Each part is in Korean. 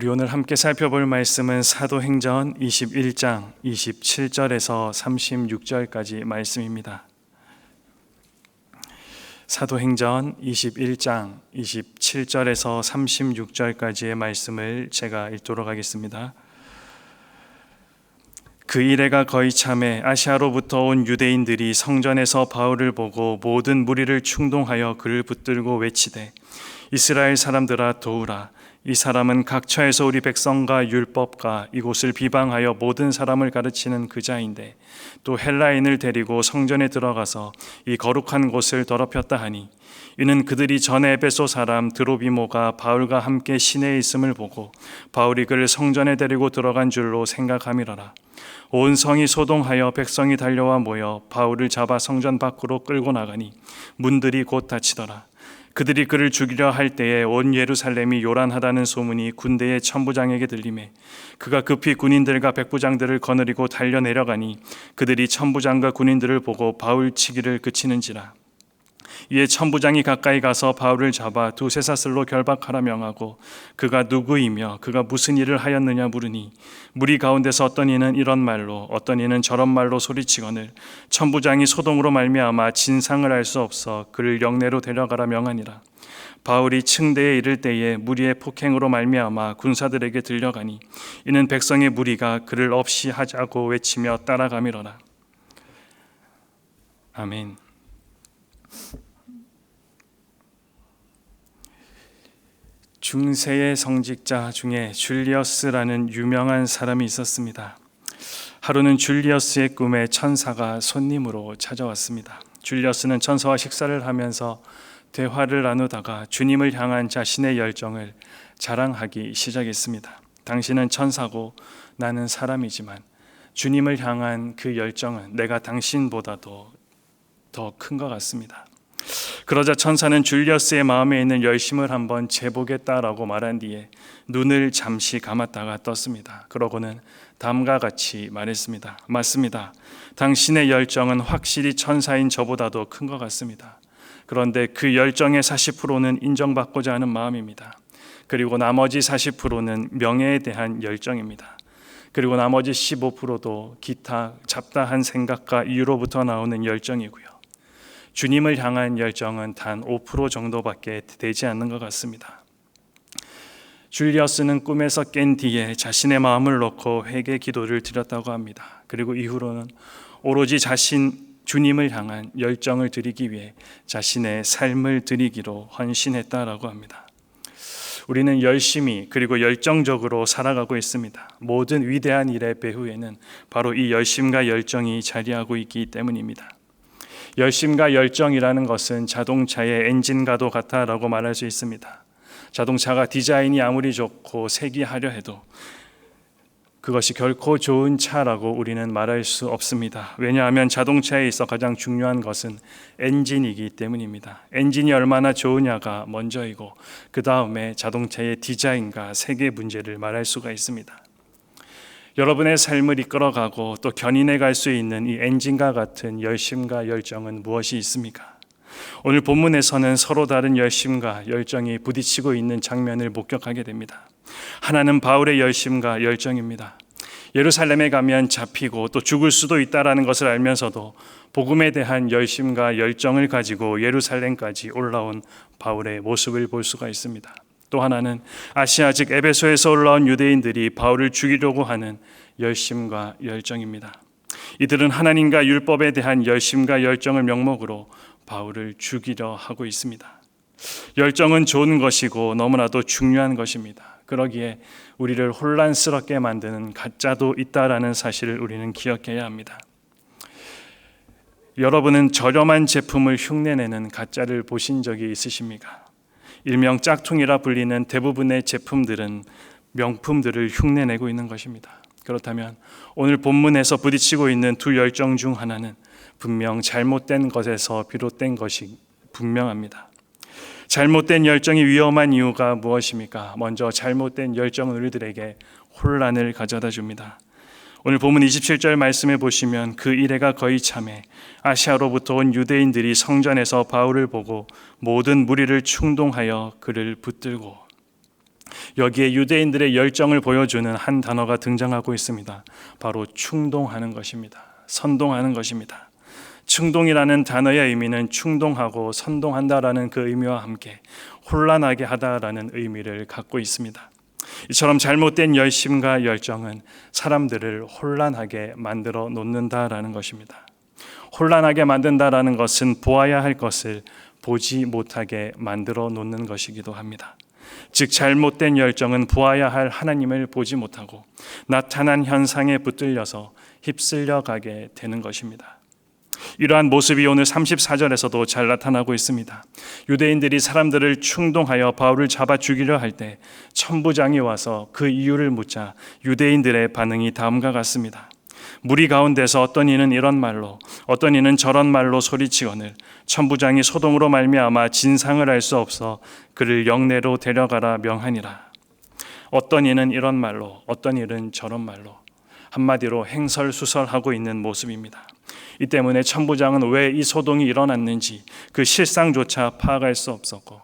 우리 오늘 함께 살펴볼 말씀은 사도행전 21장 27절에서 36절까지 말씀입니다. 사도행전 21장 27절에서 36절까지의 말씀을 제가 읽도록 하겠습니다. 그 이래가 거의 참에 아시아로부터 온 유대인들이 성전에서 바울을 보고 모든 무리를 충동하여 그를 붙들고 외치되, 이스라엘 사람들아 도우라. 이 사람은 각처에서 우리 백성과 율법과 이곳을 비방하여 모든 사람을 가르치는 그 자인데, 또 헬라인을 데리고 성전에 들어가서 이 거룩한 곳을 더럽혔다 하니, 이는 그들이 전에 에베소 사람 드로비모가 바울과 함께 시내에 있음을 보고 바울이 그를 성전에 데리고 들어간 줄로 생각함이러라. 온 성이 소동하여 백성이 달려와 모여 바울을 잡아 성전 밖으로 끌고 나가니 문들이 곧 닫히더라. 그들이 그를 죽이려 할 때에 온 예루살렘이 요란하다는 소문이 군대의 천부장에게 들리매 그가 급히 군인들과 백부장들을 거느리고 달려 내려가니 그들이 천부장과 군인들을 보고 바울 치기를 그치는지라. 이에 천부장이 가까이 가서 바울을 잡아 두세 사슬로 결박하라 명하고 그가 누구이며 그가 무슨 일을 하였느냐 물으니, 무리 가운데서 어떤 이는 이런 말로 어떤 이는 저런 말로 소리치거늘 천부장이 소동으로 말미암아 진상을 알 수 없어 그를 영내로 데려가라 명하니라. 바울이 층대에 이를 때에 무리의 폭행으로 말미암아 군사들에게 들려가니 이는 백성의 무리가 그를 없이 하자고 외치며 따라가미러라. 아멘. 중세의 성직자 중에 줄리어스라는 유명한 사람이 있었습니다. 하루는 줄리어스의 꿈에 천사가 손님으로 찾아왔습니다. 줄리어스는 천사와 식사를 하면서 대화를 나누다가 주님을 향한 자신의 열정을 자랑하기 시작했습니다. 당신은 천사고 나는 사람이지만 주님을 향한 그 열정은 내가 당신보다도 더 큰 것 같습니다. 그러자 천사는 줄리어스의 마음에 있는 열심을 한번 재보겠다라고 말한 뒤에 눈을 잠시 감았다가 떴습니다. 그러고는 다음과 같이 말했습니다. 맞습니다. 당신의 열정은 확실히 천사인 저보다도 큰 것 같습니다. 그런데 그 열정의 40%는 인정받고자 하는 마음입니다. 그리고 나머지 40%는 명예에 대한 열정입니다. 그리고 나머지 15%도 기타 잡다한 생각과 이유로부터 나오는 열정이고요. 주님을 향한 열정은 단 5% 정도밖에 되지 않는 것 같습니다. 줄리어스는 꿈에서 깬 뒤에 자신의 마음을 놓고 회개 기도를 드렸다고 합니다. 그리고 이후로는 오로지 주님을 향한 열정을 드리기 위해 자신의 삶을 드리기로 헌신했다라고 합니다. 우리는 열심히 그리고 열정적으로 살아가고 있습니다. 모든 위대한 일의 배후에는 바로 이 열심과 열정이 자리하고 있기 때문입니다. 열심과 열정이라는 것은 자동차의 엔진과도 같다라고 말할 수 있습니다. 자동차가 디자인이 아무리 좋고 세기하려 해도 그것이 결코 좋은 차라고 우리는 말할 수 없습니다. 왜냐하면 자동차에 있어 가장 중요한 것은 엔진이기 때문입니다. 엔진이 얼마나 좋으냐가 먼저이고 그 다음에 자동차의 디자인과 세계 문제를 말할 수가 있습니다. 여러분의 삶을 이끌어가고 또 견인해 갈 수 있는 이 엔진과 같은 열심과 열정은 무엇이 있습니까? 오늘 본문에서는 서로 다른 열심과 열정이 부딪히고 있는 장면을 목격하게 됩니다. 하나는 바울의 열심과 열정입니다. 예루살렘에 가면 잡히고 또 죽을 수도 있다라는 것을 알면서도 복음에 대한 열심과 열정을 가지고 예루살렘까지 올라온 바울의 모습을 볼 수가 있습니다. 또 하나는 아시아 즉 에베소에서 올라온 유대인들이 바울을 죽이려고 하는 열심과 열정입니다. 이들은 하나님과 율법에 대한 열심과 열정을 명목으로 바울을 죽이려 하고 있습니다. 열정은 좋은 것이고 너무나도 중요한 것입니다. 그러기에 우리를 혼란스럽게 만드는 가짜도 있다라는 사실을 우리는 기억해야 합니다. 여러분은 저렴한 제품을 흉내내는 가짜를 보신 적이 있으십니까? 일명 짝퉁이라 불리는 대부분의 제품들은 명품들을 흉내내고 있는 것입니다. 그렇다면 오늘 본문에서 부딪히고 있는 두 열정 중 하나는 분명 잘못된 것에서 비롯된 것이 분명합니다. 잘못된 열정이 위험한 이유가 무엇입니까? 먼저 잘못된 열정은 우리들에게 혼란을 가져다 줍니다. 오늘 본문 27절 말씀에 보시면 그 이래가 거의 참에 아시아로부터 온 유대인들이 성전에서 바울을 보고 모든 무리를 충동하여 그를 붙들고, 여기에 유대인들의 열정을 보여주는 한 단어가 등장하고 있습니다. 바로 충동하는 것입니다. 선동하는 것입니다. 충동이라는 단어의 의미는 충동하고 선동한다라는 그 의미와 함께 혼란하게 하다라는 의미를 갖고 있습니다. 이처럼 잘못된 열심과 열정은 사람들을 혼란하게 만들어 놓는다라는 것입니다. 혼란하게 만든다라는 것은 보아야 할 것을 보지 못하게 만들어 놓는 것이기도 합니다. 즉 잘못된 열정은 보아야 할 하나님을 보지 못하고 나타난 현상에 붙들려서 휩쓸려 가게 되는 것입니다. 이러한 모습이 오늘 34절에서도 잘 나타나고 있습니다. 유대인들이 사람들을 충동하여 바울을 잡아 죽이려 할 때 천부장이 와서 그 이유를 묻자 유대인들의 반응이 다음과 같습니다. 무리 가운데서 어떤 이는 이런 말로 어떤 이는 저런 말로 소리치거늘 천부장이 소동으로 말미암아 진상을 알 수 없어 그를 영내로 데려가라 명하니라. 어떤 이는 이런 말로 어떤 이는 저런 말로, 한마디로 행설수설하고 있는 모습입니다. 이 때문에 천부장은 왜 이 소동이 일어났는지 그 실상조차 파악할 수 없었고,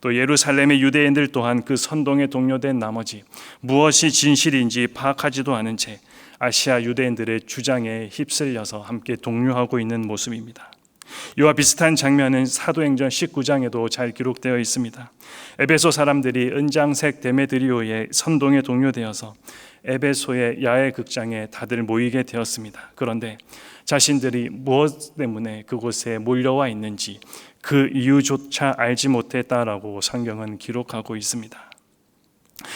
또 예루살렘의 유대인들 또한 그 선동에 동요된 나머지 무엇이 진실인지 파악하지도 않은 채 아시아 유대인들의 주장에 휩쓸려서 함께 동요하고 있는 모습입니다. 이와 비슷한 장면은 사도행전 19장에도 잘 기록되어 있습니다. 에베소 사람들이 은장색 데메드리오의 선동에 동요되어서 에베소의 야외 극장에 다들 모이게 되었습니다. 그런데 자신들이 무엇 때문에 그곳에 몰려와 있는지 그 이유조차 알지 못했다라고 성경은 기록하고 있습니다.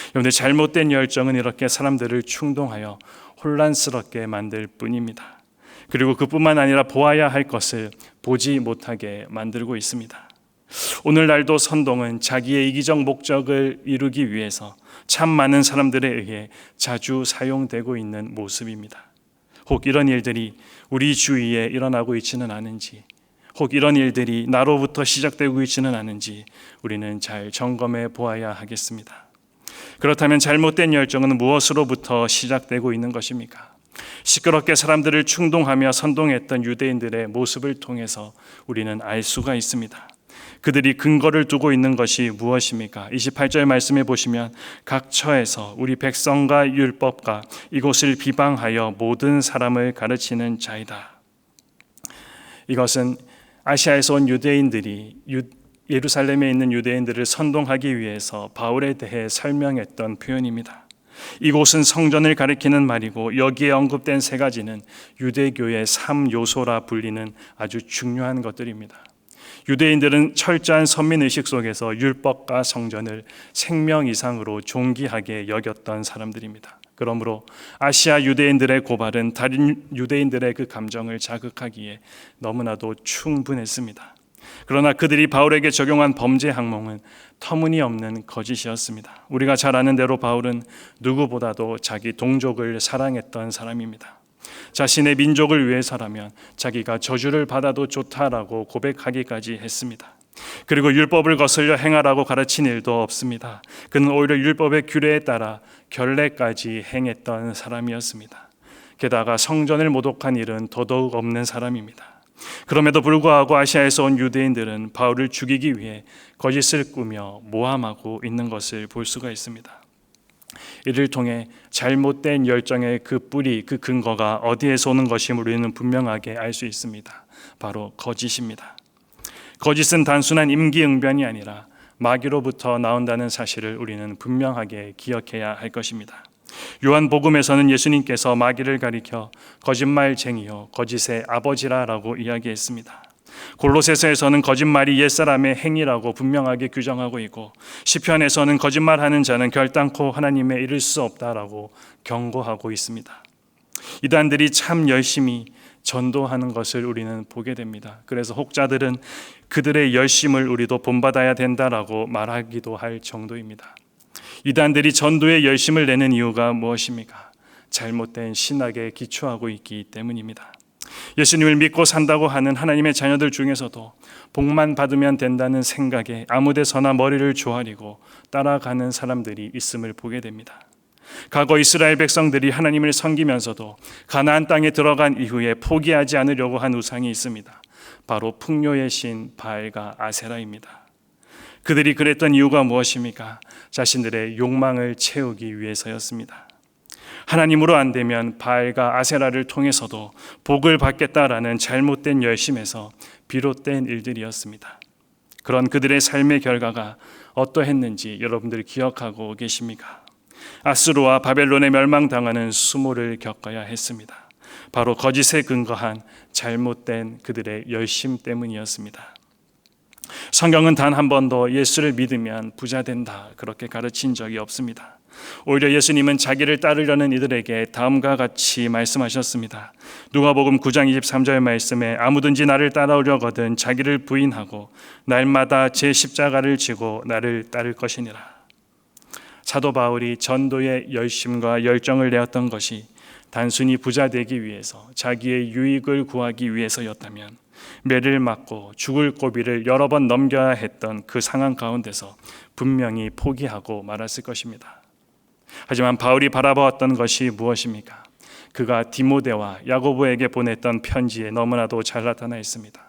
그런데 잘못된 열정은 이렇게 사람들을 충동하여 혼란스럽게 만들 뿐입니다. 그리고 그뿐만 아니라 보아야 할 것을 보지 못하게 만들고 있습니다. 오늘날도 선동은 자기의 이기적 목적을 이루기 위해서 참 많은 사람들에 의해 자주 사용되고 있는 모습입니다. 혹 이런 일들이 우리 주위에 일어나고 있지는 않은지, 혹 이런 일들이 나로부터 시작되고 있지는 않은지 우리는 잘 점검해 보아야 하겠습니다. 그렇다면 잘못된 열정은 무엇으로부터 시작되고 있는 것입니까? 시끄럽게 사람들을 충동하며 선동했던 유대인들의 모습을 통해서 우리는 알 수가 있습니다. 그들이 근거를 두고 있는 것이 무엇입니까? 28절 말씀해 보시면 각 처에서 우리 백성과 율법과 이곳을 비방하여 모든 사람을 가르치는 자이다. 이것은 아시아에서 온 유대인들이 예루살렘에 있는 유대인들을 선동하기 위해서 바울에 대해 설명했던 표현입니다. 이곳은 성전을 가리키는 말이고 여기에 언급된 세 가지는 유대교의 3요소라 불리는 아주 중요한 것들입니다. 유대인들은 철저한 선민의식 속에서 율법과 성전을 생명 이상으로 존귀하게 여겼던 사람들입니다. 그러므로 아시아 유대인들의 고발은 다른 유대인들의 그 감정을 자극하기에 너무나도 충분했습니다. 그러나 그들이 바울에게 적용한 범죄 항목은 터무니없는 거짓이었습니다. 우리가 잘 아는 대로 바울은 누구보다도 자기 동족을 사랑했던 사람입니다. 자신의 민족을 위해서라면 자기가 저주를 받아도 좋다라고 고백하기까지 했습니다. 그리고 율법을 거슬려 행하라고 가르친 일도 없습니다. 그는 오히려 율법의 규례에 따라 결례까지 행했던 사람이었습니다. 게다가 성전을 모독한 일은 더더욱 없는 사람입니다. 그럼에도 불구하고 아시아에서 온 유대인들은 바울을 죽이기 위해 거짓을 꾸며 모함하고 있는 것을 볼 수가 있습니다. 이를 통해 잘못된 열정의 그 뿌리, 그 근거가 어디에서 오는 것임을 우리는 분명하게 알 수 있습니다. 바로 거짓입니다. 거짓은 단순한 임기응변이 아니라 마귀로부터 나온다는 사실을 우리는 분명하게 기억해야 할 것입니다. 요한복음에서는 예수님께서 마귀를 가리켜 거짓말쟁이요 거짓의 아버지라라고 이야기했습니다. 골로새서에서는 거짓말이 옛사람의 행위라고 분명하게 규정하고 있고, 시편에서는 거짓말하는 자는 결단코 하나님에 이를 수 없다라고 경고하고 있습니다. 이단들이 참 열심히 전도하는 것을 우리는 보게 됩니다. 그래서 혹자들은 그들의 열심을 우리도 본받아야 된다라고 말하기도 할 정도입니다. 이단들이 전도에 열심을 내는 이유가 무엇입니까? 잘못된 신학에 기초하고 있기 때문입니다. 예수님을 믿고 산다고 하는 하나님의 자녀들 중에서도 복만 받으면 된다는 생각에 아무데서나 머리를 조아리고 따라가는 사람들이 있음을 보게 됩니다. 과거 이스라엘 백성들이 하나님을 섬기면서도 가나안 땅에 들어간 이후에 포기하지 않으려고 한 우상이 있습니다. 바로 풍요의 신 바알과 아세라입니다. 그들이 그랬던 이유가 무엇입니까? 자신들의 욕망을 채우기 위해서였습니다. 하나님으로 안 되면 바알과 아세라를 통해서도 복을 받겠다라는 잘못된 열심에서 비롯된 일들이었습니다. 그런 그들의 삶의 결과가 어떠했는지 여러분들이 기억하고 계십니까? 아수르와 바벨론에 멸망당하는 수모를 겪어야 했습니다. 바로 거짓에 근거한 잘못된 그들의 열심 때문이었습니다. 성경은 단 한 번도 예수를 믿으면 부자 된다 그렇게 가르친 적이 없습니다. 오히려 예수님은 자기를 따르려는 이들에게 다음과 같이 말씀하셨습니다. 누가복음 9장 23절 말씀에 아무든지 나를 따라오려거든 자기를 부인하고 날마다 제 십자가를 지고 나를 따를 것이니라. 사도 바울이 전도의 열심과 열정을 내었던 것이 단순히 부자 되기 위해서 자기의 유익을 구하기 위해서였다면 매를 맞고 죽을 고비를 여러 번 넘겨야 했던 그 상황 가운데서 분명히 포기하고 말았을 것입니다. 하지만 바울이 바라보았던 것이 무엇입니까? 그가 디모데와 야고보에게 보냈던 편지에 너무나도 잘 나타나 있습니다.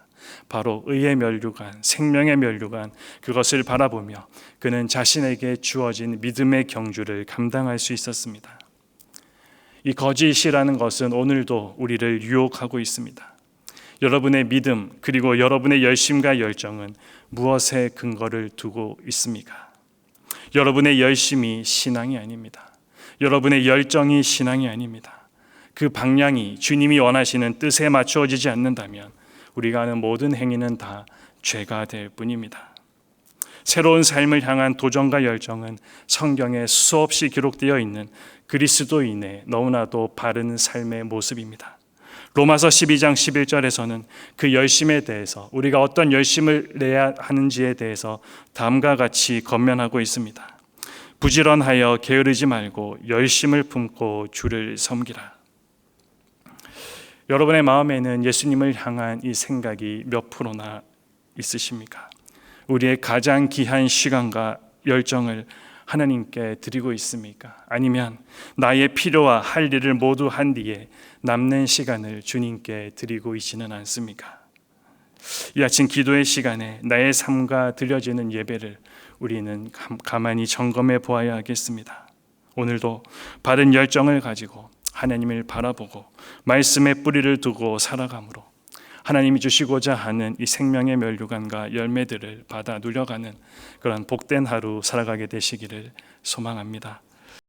바로 의의 면류관, 생명의 면류관, 그것을 바라보며 그는 자신에게 주어진 믿음의 경주를 감당할 수 있었습니다. 이 거짓이라는 것은 오늘도 우리를 유혹하고 있습니다. 여러분의 믿음 그리고 여러분의 열심과 열정은 무엇에 근거를 두고 있습니까? 여러분의 열심이 신앙이 아닙니다. 여러분의 열정이 신앙이 아닙니다. 그 방향이 주님이 원하시는 뜻에 맞추어지지 않는다면 우리가 하는 모든 행위는 다 죄가 될 뿐입니다. 새로운 삶을 향한 도전과 열정은 성경에 수없이 기록되어 있는 그리스도인의 너무나도 바른 삶의 모습입니다. 로마서 12장 11절에서는 그 열심에 대해서 우리가 어떤 열심을 내야 하는지에 대해서 다음과 같이 권면하고 있습니다. 부지런하여 게으르지 말고 열심을 품고 주를 섬기라. 여러분의 마음에는 예수님을 향한 이 생각이 몇 프로나 있으십니까? 우리의 가장 귀한 시간과 열정을 하나님께 드리고 있습니까? 아니면 나의 필요와 할 일을 모두 한 뒤에 남는 시간을 주님께 드리고 있지는 않습니까? 이 아침 기도의 시간에 나의 삶과 드려지는 예배를 우리는 가만히 점검해 보아야 하겠습니다. 오늘도 바른 열정을 가지고 하나님을 바라보고 말씀의 뿌리를 두고 살아감으로 하나님이 주시고자 하는 이 생명의 면류관과 열매들을 받아 누려가는 그런 복된 하루 살아가게 되시기를 소망합니다.